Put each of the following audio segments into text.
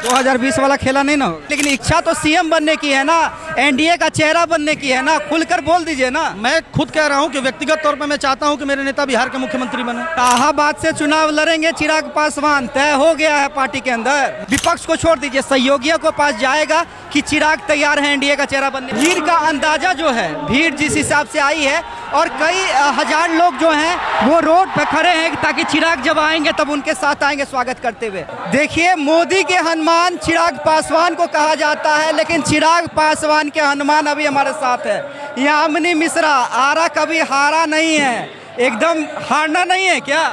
2020 वाला खेला नहीं ना होगा, लेकिन इच्छा तो सीएम बनने की है ना, एनडीए का चेहरा बनने की है ना, खुलकर बोल दीजिए ना। मैं खुद कह रहा हूं कि व्यक्तिगत तौर पर मैं चाहता हूं कि मेरे नेता बिहार के मुख्यमंत्री बने। शाहाबाद से चुनाव लड़ेंगे चिराग पासवान, तय हो गया है पार्टी के अंदर। विपक्ष को छोड़ दीजिए, सहयोगियों को पास जाएगा कि चिराग तैयार है एनडीए का चेहरा बनने। भीड़ का अंदाजा जो है, भीड़ जिस हिसाब से आई है, और कई हजार लोग जो हैं वो रोड पे खड़े हैं ताकि चिराग जब आएंगे तब उनके साथ आएंगे स्वागत करते हुए। देखिए, मोदी के हनुमान चिराग पासवान को कहा जाता है, लेकिन चिराग पासवान के हनुमान अभी हमारे साथ है। यामिनी मिश्रा, आरा कभी हारा नहीं है, एकदम हारना नहीं है क्या?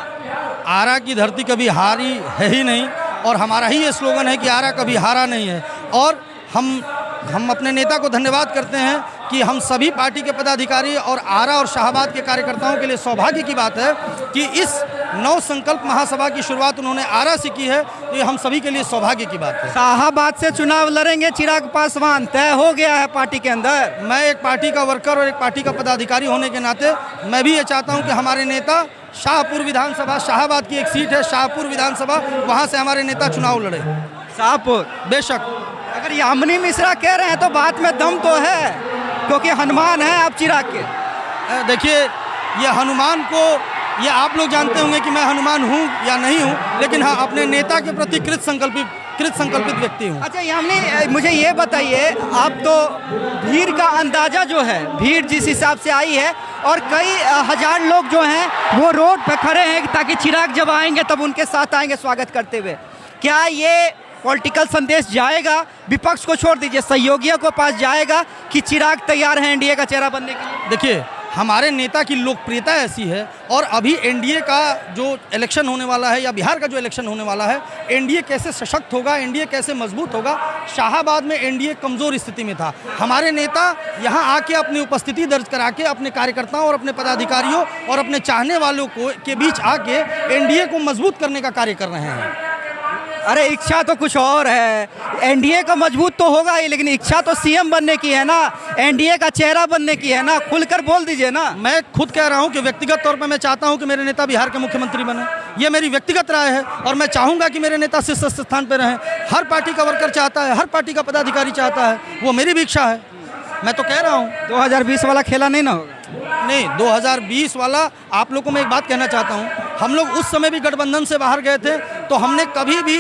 आरा की धरती कभी हारी है ही नहीं, और हमारा ही ये स्लोगन है कि आरा कभी हारा नहीं है। और हम अपने नेता को धन्यवाद करते हैं कि हम सभी पार्टी के पदाधिकारी और आरा और शाहाबाद के कार्यकर्ताओं के लिए सौभाग्य की बात है कि इस नव संकल्प महासभा की शुरुआत उन्होंने आरा से की है। तो ये हम सभी के लिए सौभाग्य की बात है। शाहाबाद से चुनाव लड़ेंगे चिराग पासवान, तय हो गया है पार्टी के अंदर। मैं एक पार्टी का वर्कर और एक पार्टी का पदाधिकारी होने के नाते मैं भी ये चाहता हूँ कि हमारे नेता शाहपुर विधानसभा, शाहाबाद की एक सीट है शाहपुर विधानसभा, वहाँ से हमारे नेता चुनाव लड़े। शाहपुर, बेशक। अगर यामिनी मिश्रा कह रहे हैं तो बात में दम तो है, क्योंकि हनुमान है आप चिराग के। देखिए, ये हनुमान को, ये आप लोग जानते होंगे कि मैं हनुमान हूँ या नहीं हूँ, लेकिन हाँ, अपने नेता के प्रति कृत संकल्पित व्यक्ति हूँ। अच्छा यामिनी, मुझे ये बताइए, आप तो भीड़ का अंदाजा जो है, भीड़ जिस हिसाब से आई है, और कई हजार लोग जो हैं वो रोड पे खड़े हैं ताकि चिराग जब आएंगे तब उनके साथ आएंगे स्वागत करते हुए। क्या ये पॉलिटिकल संदेश जाएगा, विपक्ष को छोड़ दीजिए, सहयोगियों को पास जाएगा कि चिराग तैयार है एनडीए का चेहरा बनने के लिए? देखिए, हमारे नेता की लोकप्रियता ऐसी है, और अभी एनडीए का जो इलेक्शन होने वाला है या बिहार का जो इलेक्शन होने वाला है, एनडीए कैसे सशक्त होगा, एनडीए कैसे मजबूत होगा। शाहाबाद में एनडीए कमज़ोर स्थिति में था। हमारे नेता यहाँ आके अपनी उपस्थिति दर्ज करा के अपने कार्यकर्ताओं और अपने पदाधिकारियों और अपने चाहने वालों के बीच आके एनडीए को मजबूत करने का कार्य कर रहे हैं। अरे इच्छा तो कुछ और है, एनडीए का मजबूत तो होगा ही, लेकिन इच्छा तो सीएम बनने की है ना, एनडीए का चेहरा बनने की है ना, खुलकर बोल दीजिए ना। मैं खुद कह रहा हूं कि व्यक्तिगत तौर पर मैं चाहता हूं कि मेरे नेता बिहार के मुख्यमंत्री बने। ये मेरी व्यक्तिगत राय है, और मैं चाहूंगा कि मेरे नेता शीर्ष स्थान पर रहें। हर पार्टी का वर्कर चाहता है, हर पार्टी का पदाधिकारी चाहता है, वो मेरी भी इच्छा है। मैं तो कह रहा हूँ 2020 वाला खेला नहीं ना होगा। नहीं, 2020 वाला, आप लोगों को मैं एक बात कहना चाहता हूँ, हम लोग उस समय भी गठबंधन से बाहर गए थे, तो हमने कभी भी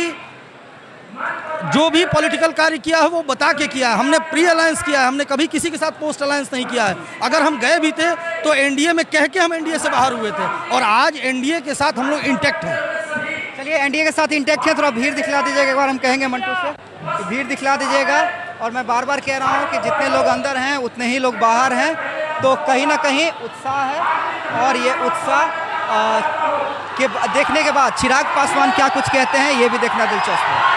जो भी पॉलिटिकल कार्य किया है वो बता के किया है। हमने प्री अलायंस किया है, हमने कभी किसी के साथ पोस्ट अलायंस नहीं किया है। अगर हम गए भी थे तो एनडीए में कह के हम एनडीए से बाहर हुए थे, और आज एनडीए के साथ हम लोग इंटैक्ट हैं। चलिए, एनडीए के साथ इंटैक्ट है, थोड़ा भीड़ दिखला दीजिएगा एक बार, हम कहेंगे मंटू से कि भीड़ दिखला दीजिएगा। और मैं बार बार कह रहा हूँ कि जितने लोग अंदर हैं उतने ही लोग बाहर हैं, तो कहीं ना कहीं उत्साह है, और ये उत्साह के देखने के बाद चिराग पासवान क्या कुछ कहते हैं ये भी देखना दिलचस्प है।